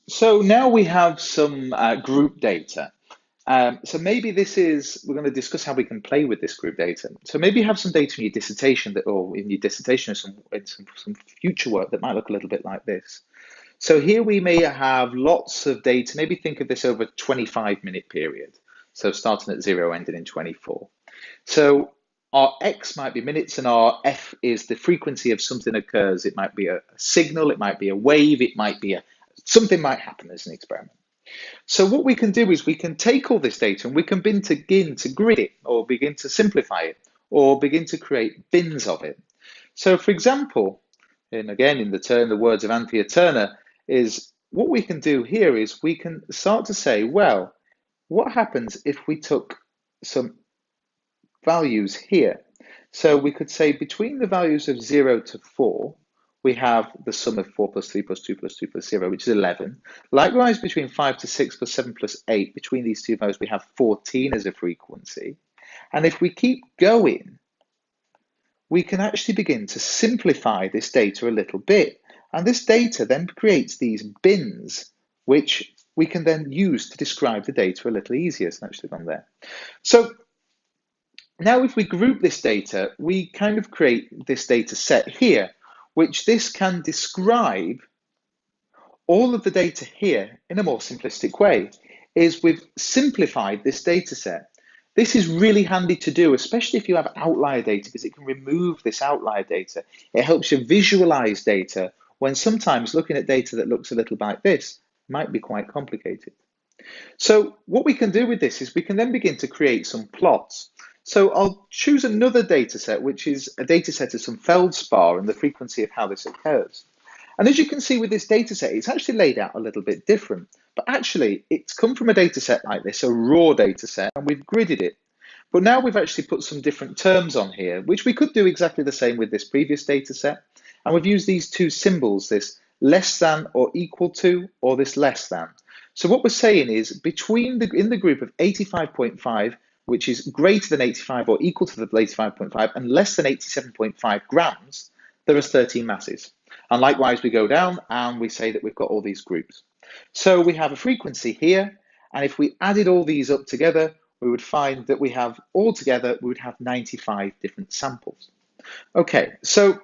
So now we have some group data. So maybe we're going to discuss how we can play with this group data. So maybe you have some data in your dissertation or in your dissertation or some future work that might look a little bit like this. So here we may have lots of data. Maybe think of this over a 25-minute period. So starting at 0, ending in 24. So our X might be minutes and our F is the frequency of something occurs. It might be a signal, it might be a wave, it might be something might happen as an experiment. So what we can do is we can take all this data and we can begin to grid it or begin to simplify it or begin to create bins of it. So for example, and again in the words of Anthea Turner, is what we can do here is we can start to say, well, what happens if we took some values here? So we could say between the values of 0 to 4, we have the sum of 4 plus 3 plus 2 plus 2 plus 0, which is 11. Likewise, between 5 to 6 plus 7 plus 8, between these two values, we have 14 as a frequency. And if we keep going, we can actually begin to simplify this data a little bit. And this data then creates these bins, which we can then use to describe the data a little easier. It's actually gone there. So now if we group this data, we kind of create this data set here, which this can describe all of the data here in a more simplistic way, is we've simplified this data set. This is really handy to do, especially if you have outlier data, because it can remove this outlier data. It helps you visualize data when sometimes looking at data that looks a little like this might be quite complicated. So what we can do with this is we can then begin to create some plots. So I'll choose another data set, which is a data set of some feldspar and the frequency of how this occurs. And as you can see with this data set, it's actually laid out a little bit different. But actually, it's come from a data set like this, a raw data set, and we've gridded it. But now we've actually put some different terms on here, which we could do exactly the same with this previous data set. And we've used these two symbols, this less than or equal to, or this less than. So what we're saying is in the group of 85.5, which is greater than 85 or equal to the 85.5 and less than 87.5 grams, there are 13 masses. And likewise, we go down and we say that we've got all these groups. So we have a frequency here, and if we added all these up together, we would find that we would have 95 different samples. Okay, so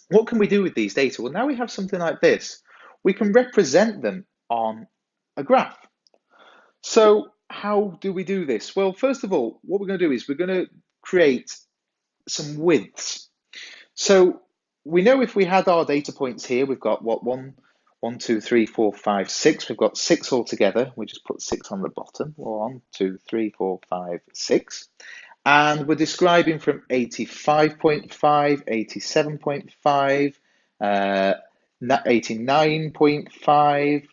what can we do with these data? Well, now we have something like this. We can represent them on a graph. So how do we do this? Well, first of all, what we're going to do is we're going to create some widths. So we know if we had our data points here, we've got what, 6. We've got 6 altogether. We just put 6 on the bottom. 1, 2, 3, 4, 5, 6. And we're describing from 85.5, 87.5, 89.5.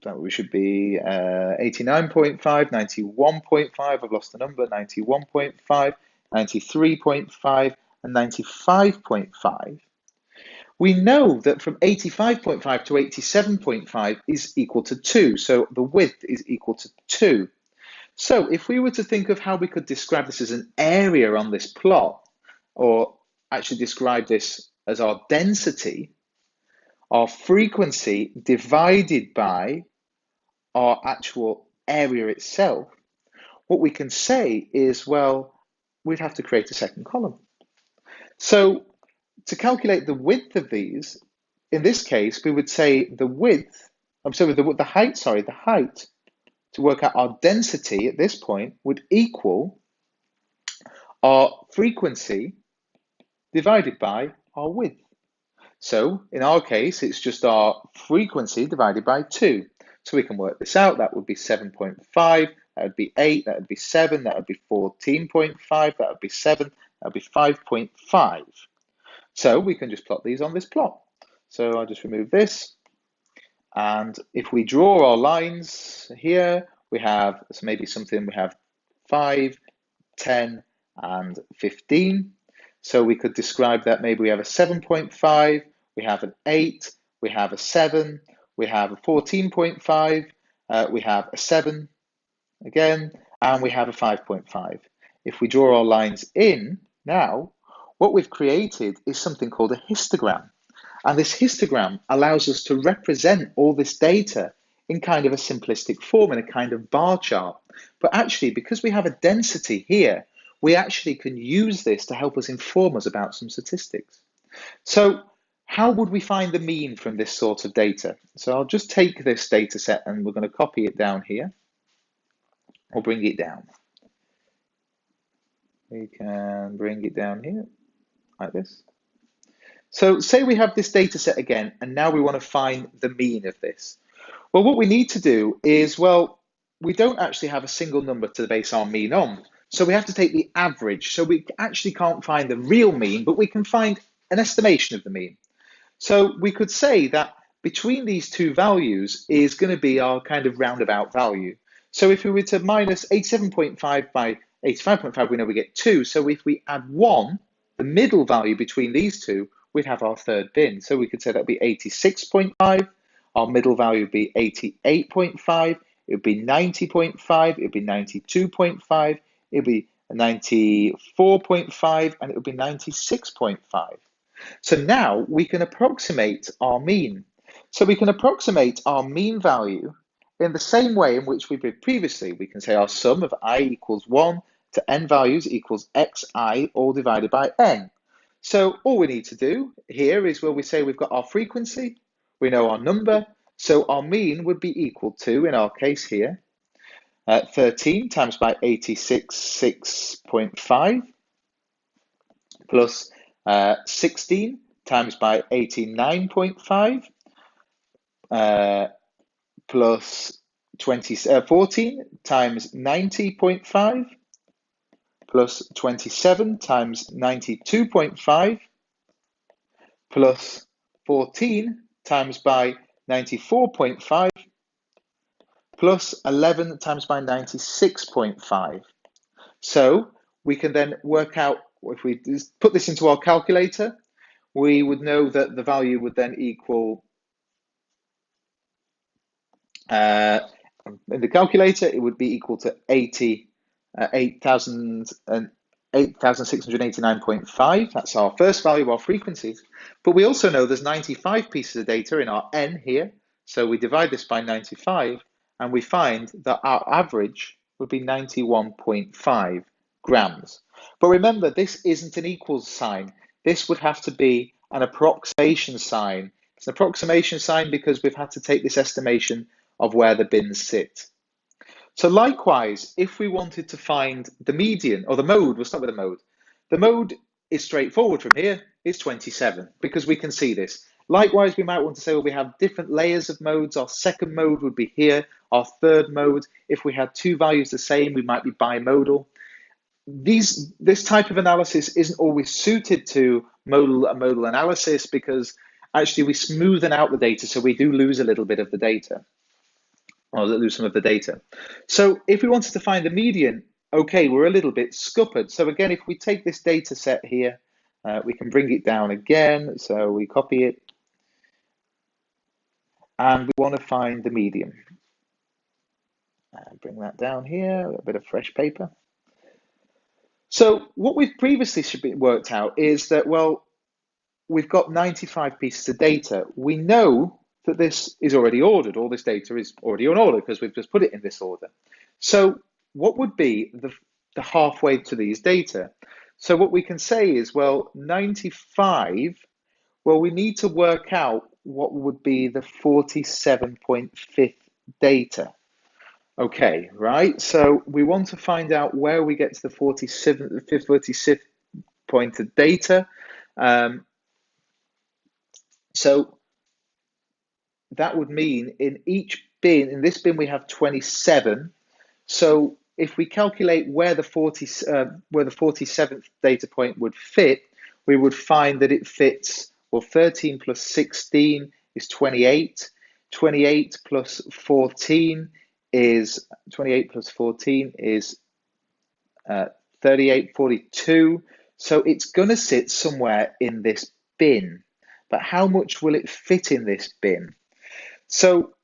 That we should be 89.5, 91.5. I've lost the number. 91.5, 93.5, and 95.5. We know that from 85.5 to 87.5 is equal to 2. So the width is equal to 2. So if we were to think of how we could describe this as an area on this plot, or actually describe this as our density, our frequency divided by our actual area itself, what we can say is, well, we'd have to create a second column. So to calculate the width of these, in this case, we would say the height, to work out our density at this point would equal our frequency divided by our width. So in our case, it's just our frequency divided by 2. So we can work this out. That would be 7.5, that would be 8, that would be 7, that would be 14.5, that would be 7, that would be 5.5. So we can just plot these on this plot. So I'll just remove this. And if we draw our lines here, we have maybe something, we have 5, 10, and 15. So we could describe that maybe we have a 7.5, we have an 8, we have a 7, we have a 14.5, we have a 7 again, and we have a 5.5. If we draw our lines in now, what we've created is something called a histogram. And this histogram allows us to represent all this data in kind of a simplistic form, in a kind of bar chart. But actually, because we have a density here, we actually can use this to help us inform us about some statistics. So how would we find the mean from this sort of data? So I'll just take this data set and we're going to copy it down here, or bring it down. We can bring it down here like this. So say we have this data set again, and now we want to find the mean of this. Well, what we need to do is, well, we don't actually have a single number to base our mean on. So we have to take the average. So we actually can't find the real mean, but we can find an estimation of the mean. So we could say that between these two values is going to be our kind of roundabout value. So if we were to minus 87.5 by 85.5, we know we get 2. So if we add 1, the middle value between these two, we'd have our third bin. So we could say that would be 86.5. Our middle value would be 88.5. It would be 90.5. It would be 92.5. It would be 94.5. And it would be 96.5. So now we can approximate our mean. So we can approximate our mean value in the same way in which we did previously. We can say our sum of I equals 1 to n values equals xi, all divided by n. So all we need to do here is where we say we've got our frequency, we know our number, so our mean would be equal to, in our case here, 13 times by 86.5 plus 16 times by 89.5 plus 14 times 90.5 plus 27 times 92.5 plus 14 times by 94.5 plus 11 times by 96.5. So we can then work out, if we put this into our calculator, we would know that the value would then equal, in the calculator, it would be equal to 8,689.5. That's our first value, our frequencies. But we also know there's 95 pieces of data in our n here. So we divide this by 95, and we find that our average would be 91.5 grams. But remember, this isn't an equals sign. This would have to be an approximation sign. It's an approximation sign because we've had to take this estimation of where the bins sit. So likewise, if we wanted to find the median, or the mode, we'll start with the mode. The mode is straightforward from here. It's 27, because we can see this. Likewise, we might want to say, well, we have different layers of modes. Our second mode would be here. Our third mode, if we had two values the same, we might be bimodal. This type of analysis isn't always suited to modal analysis, because actually we smoothen out the data, so we do lose a little bit of the data, or lose some of the data. So if we wanted to find the median, okay, we're a little bit scuppered. So again, if we take this data set here, we can bring it down again. So we copy it, and we want to find the median. Bring that down here, a bit of fresh paper. So what we've previously worked out is that, well, we've got 95 pieces of data. We know that this is already ordered. All this data is already on order because we've just put it in this order. So what would be the halfway to these data? So what we can say is, well, 95, well, we need to work out what would be the 47.5th data. Okay, right, so we want to find out where we get to the 46th point of data. So that would mean in each bin, in this bin we have 27. So if we calculate where the 47th data point would fit, we would find that it fits, well, 13 plus 16 is 28. 28 plus 14 is 38, 42. So it's going to sit somewhere in this bin. But how much will it fit in this bin? So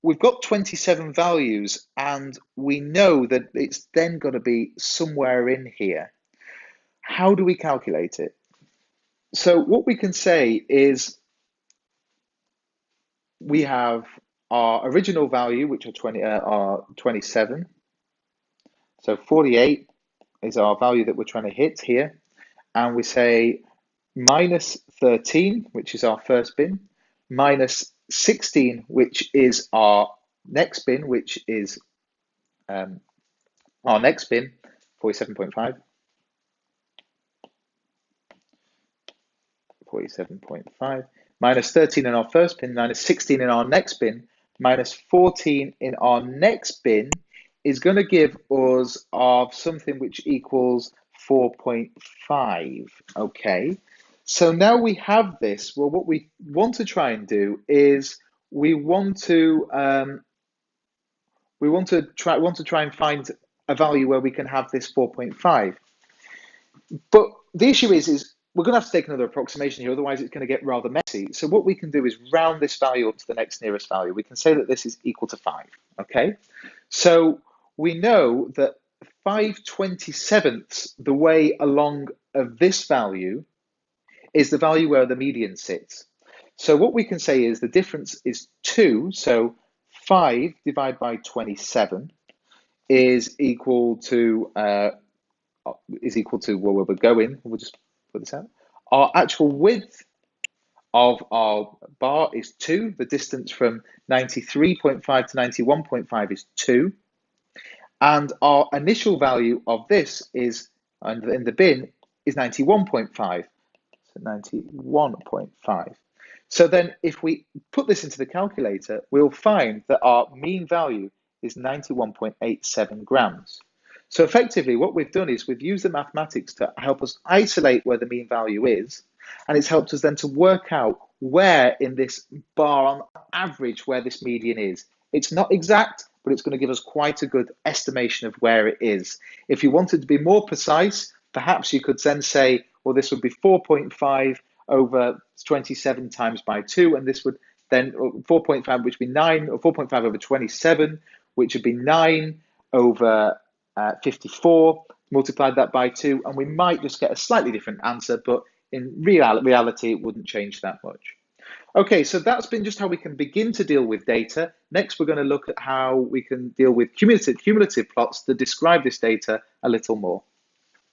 we've got 27 values, and we know that it's then got to be somewhere in here. How do we calculate it? So what we can say is we have our original value, which are 27. So 48 is our value that we're trying to hit here. And we say minus 13, which is our first bin, minus 16, which is our next bin, which is our next bin, 47.5. 47.5, minus 13 in our first bin, minus 16 in our next bin, minus 14 in our next bin is going to give us of something which equals 4.5. Okay, so now we have this. Well, what we want to try and do is we want to try and find a value where we can have this 4.5. But the issue is we're going to have to take another approximation here, otherwise it's going to get rather messy. So what we can do is round this value up to the next nearest value. We can say that this is equal to 5, okay? So we know that 5/27ths the way along of this value is the value where the median sits. So what we can say is the difference is 2, so 5 divided by 27 is equal to where we're going. We'll just put this out. Our actual width of our bar is 2. The distance from 93.5 to 91.5 is 2. And our initial value of this is, in the bin, is 91.5. So 91.5. So then if we put this into the calculator, we'll find that our mean value is 91.87 grams. So effectively, what we've done is we've used the mathematics to help us isolate where the mean value is, and it's helped us then to work out where in this bar on average where this median is. It's not exact, but it's going to give us quite a good estimation of where it is. If you wanted to be more precise, perhaps you could then say, well, this would be 4.5 over 27 times by 2, and this would then 4.5, which would be 9, or 4.5 over 27, which would be 9 over 54, multiplied that by 2, and we might just get a slightly different answer, but in reality, it wouldn't change that much. Okay, so that's been just how we can begin to deal with data. Next, we're going to look at how we can deal with cumulative plots to describe this data a little more.